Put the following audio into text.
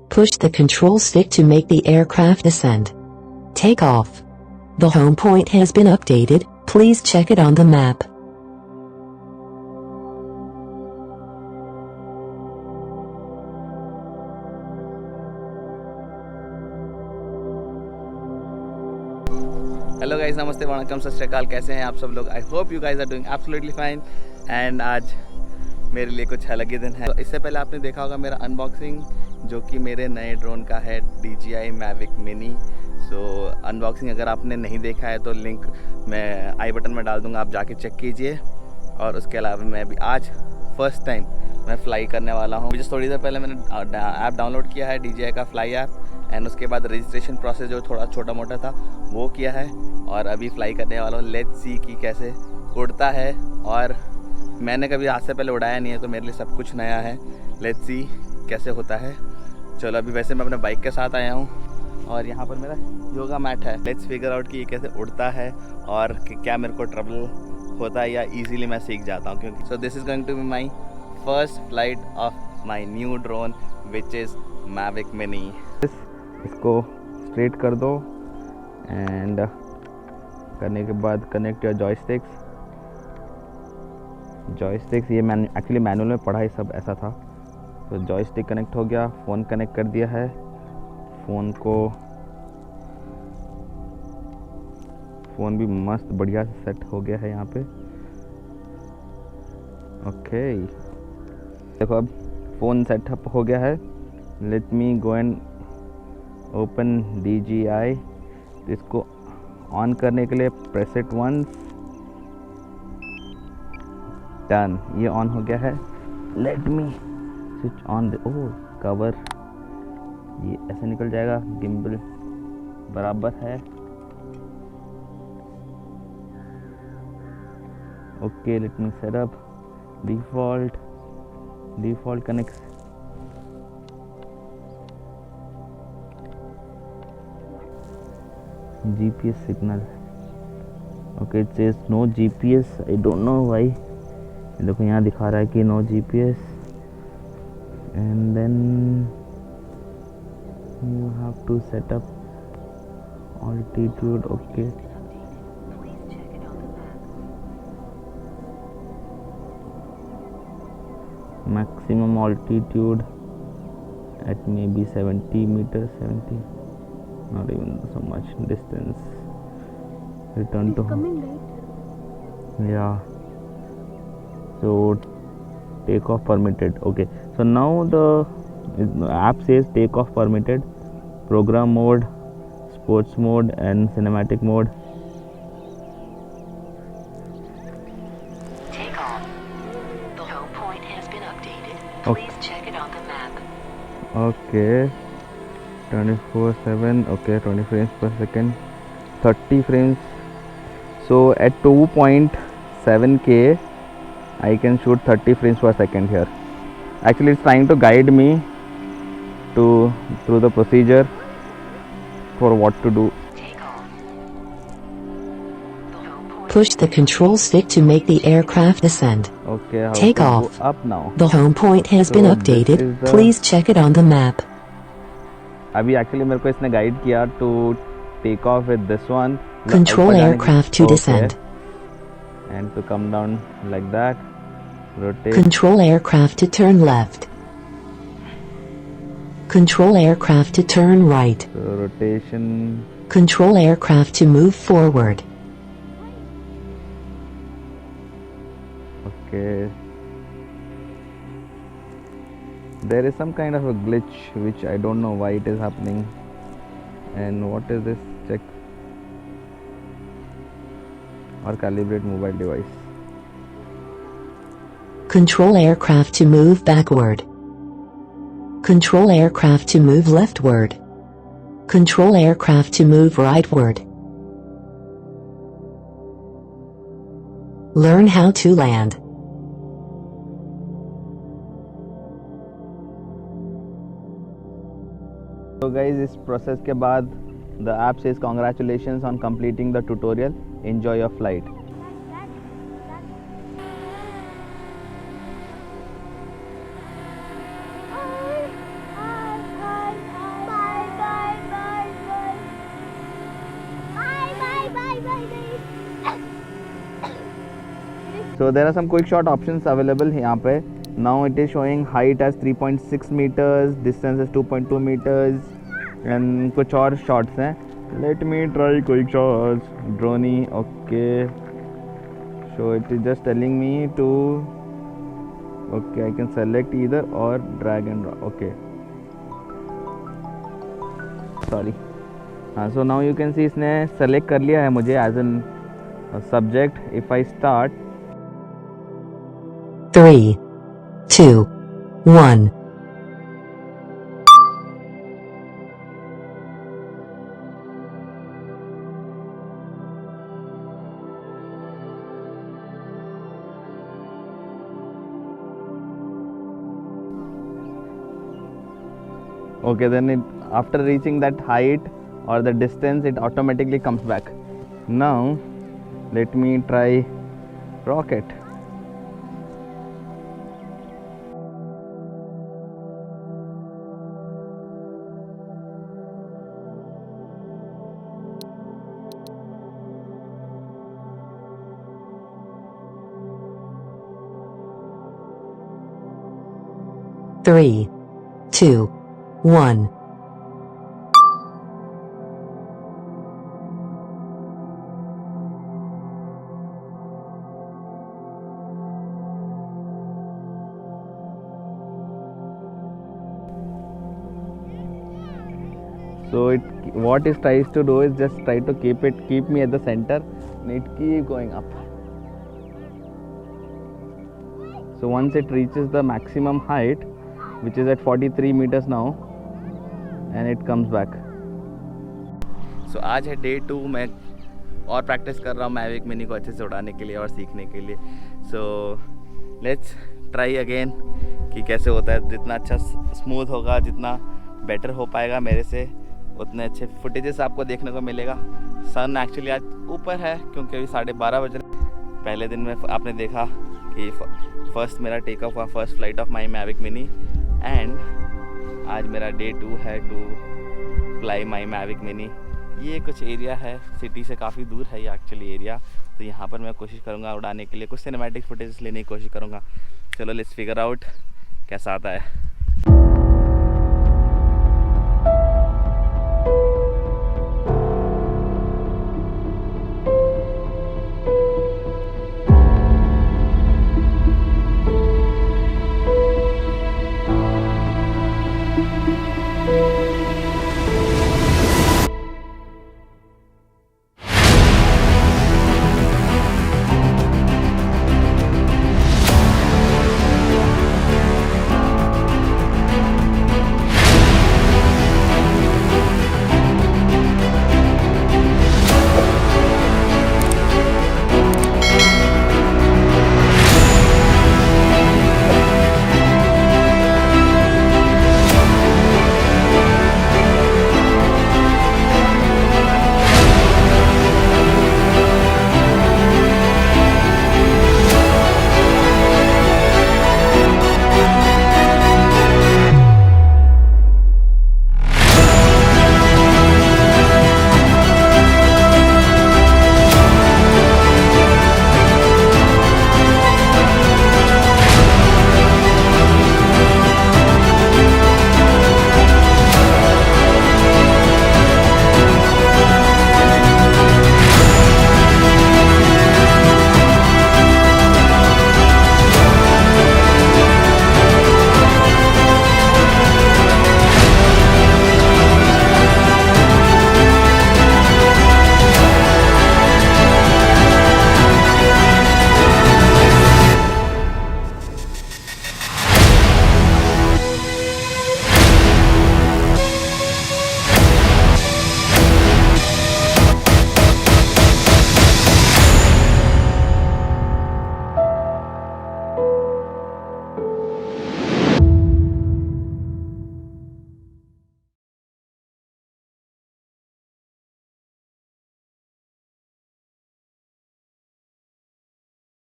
Push the control stick to make the aircraft descend. Take off. The home point has been updated. Please check it on the map. Hello guys, नमस्ते, वणकम, सत श्री अकाल। कैसे हैं आप सब लोग? I hope you guys are doing absolutely fine. And आज मेरे लिए कुछ अलग ही दिन है। तो इससे पहले आपने देखा होगा मेरा अनबॉक्सिंग, जो कि मेरे नए ड्रोन का है, DJI Mavic Mini। सो अनबॉक्सिंग अगर आपने नहीं देखा है तो लिंक मैं आई बटन में डाल दूँगा, आप जाके चेक कीजिए। और उसके अलावा मैं भी आज फर्स्ट टाइम मैं फ़्लाई करने वाला हूँ। मुझे थोड़ी देर पहले मैंने ऐप डाउनलोड किया है, DJI का फ्लाई ऐप। एंड उसके बाद रजिस्ट्रेशन प्रोसेस जो थोड़ा छोटा मोटा था वो किया है, और अभी फ्लाई करने वाला हूँ। लेट्स सी कि कैसे उड़ता है। और मैंने कभी आज से पहले उड़ाया नहीं है, तो मेरे लिए सब कुछ नया है। लेट्स सी कैसे होता है। चलो, अभी वैसे मैं अपने बाइक के साथ आया हूँ और यहाँ पर मेरा योगा मैट है। लेट्स फिगर आउट कि ये कैसे उड़ता है और कि क्या मेरे को ट्रबल होता है या ईजीली मैं सीख जाता हूँ। क्योंकि so this is going to be my first flight of my new drone which is Mavic Mini। इसको स्ट्रेट कर दो एंड करने के बाद कनेक्ट योर जॉयस्टिक्स। ये मैंने एक्चुअली मैनुअल में पढ़ा, ही सब ऐसा था। तो जॉयस्टिक कनेक्ट हो गया, फ़ोन कनेक्ट कर दिया है। फ़ोन भी मस्त बढ़िया से सेट हो गया है यहाँ पे। ओके, देखो अब फ़ोन सेटअप हो गया है। Let me go and open DJI। इसको ऑन करने के लिए प्रेस इट वंस। डन, ये ऑन हो गया है। Let me switch on the cover. ये ऐसे निकल जाएगा, गिम्बल बराबर है। Okay, let me set up default connect. GPS signal. Okay, it says no GPS. I don't know why. देखो यहाँ दिखा रहा है कि no GPS, and then you have to set up altitude. Okay, maximum altitude at maybe 70 meters. 70, not even so much distance. Return to home. Yeah, so takeoff permitted. Okay, so now the app says takeoff permitted, program mode, sports mode and cinematic mode. Take off. The home point has been updated. Please check it on the map. Okay, 24/7. Okay, 20 frames per second, 30 frames. So at 2.7K I can shoot 30 frames per second here. Actually it's trying to guide me through the procedure for what to do. Push the control stick to make the aircraft descend. Okay, how Take to off. go up now. The home point has been updated. Please check it on the map. अभी actually मेरे को इसने guide किया to take off with this one. Control aircraft to descend. And to come down like that. Rotate. Control aircraft to turn left. Control aircraft to turn right. So rotation. Control aircraft to move forward. Okay. There is some kind of a glitch which I don't know why it is happening. And what is this? Check or calibrate mobile device. Control aircraft to move backward. Control aircraft to move leftward. Control aircraft to move rightward. Learn how to land. So guys, इस process के बाद the app says congratulations on completing the tutorial. Enjoy your flight. So there are some quick shot options available यहाँ पे. Now it is showing height as 3.6 meters, distance as 2.2 meters, and कुछ और shots हैं. Let me try quick shots. Drone, okay. So it is just telling me to, okay, I can select either or drag and drop. Okay. Sorry. So now you can see इसने select कर लिया है मुझे as an subject. If I start 3, 2, 1. okay, then it, after reaching that height or the distance, it automatically comes back. Now let me try rocket. Three, 2, 1. So it, what it tries to do is just try to keep me at the center, and it keep going up. So once it reaches the maximum height, which is at 43 meters now, and it comes back. So आज है day 2. मैं और practice कर रहा हूँ Mavic mini को अच्छे से उड़ाने के लिए और सीखने के लिए. So let's try again कि कैसे होता है. जितना अच्छा स्मूथ होगा, जितना बेटर हो पाएगा मेरे से, उतने अच्छे फुटेजेस आपको देखने को मिलेगा. सन एक्चुअली आज ऊपर है क्योंकि अभी 12:30 बज रहे. पहले दिन में आपने देखा कि फर्स्ट मेरा टेक ऑफ हुआ, first flight of my Mavic mini, and आज मेरा day 2 है to fly my Mavic mini. ये कुछ एरिया है, सिटी से काफ़ी दूर है ये एक्चुअली एरिया. तो यहाँ पर मैं कोशिश करूँगा उड़ाने के लिए, कुछ सिनेमैटिक फुटेज लेने की कोशिश करूँगा. चलो लेट्स फिगर आउट कैसा आता है.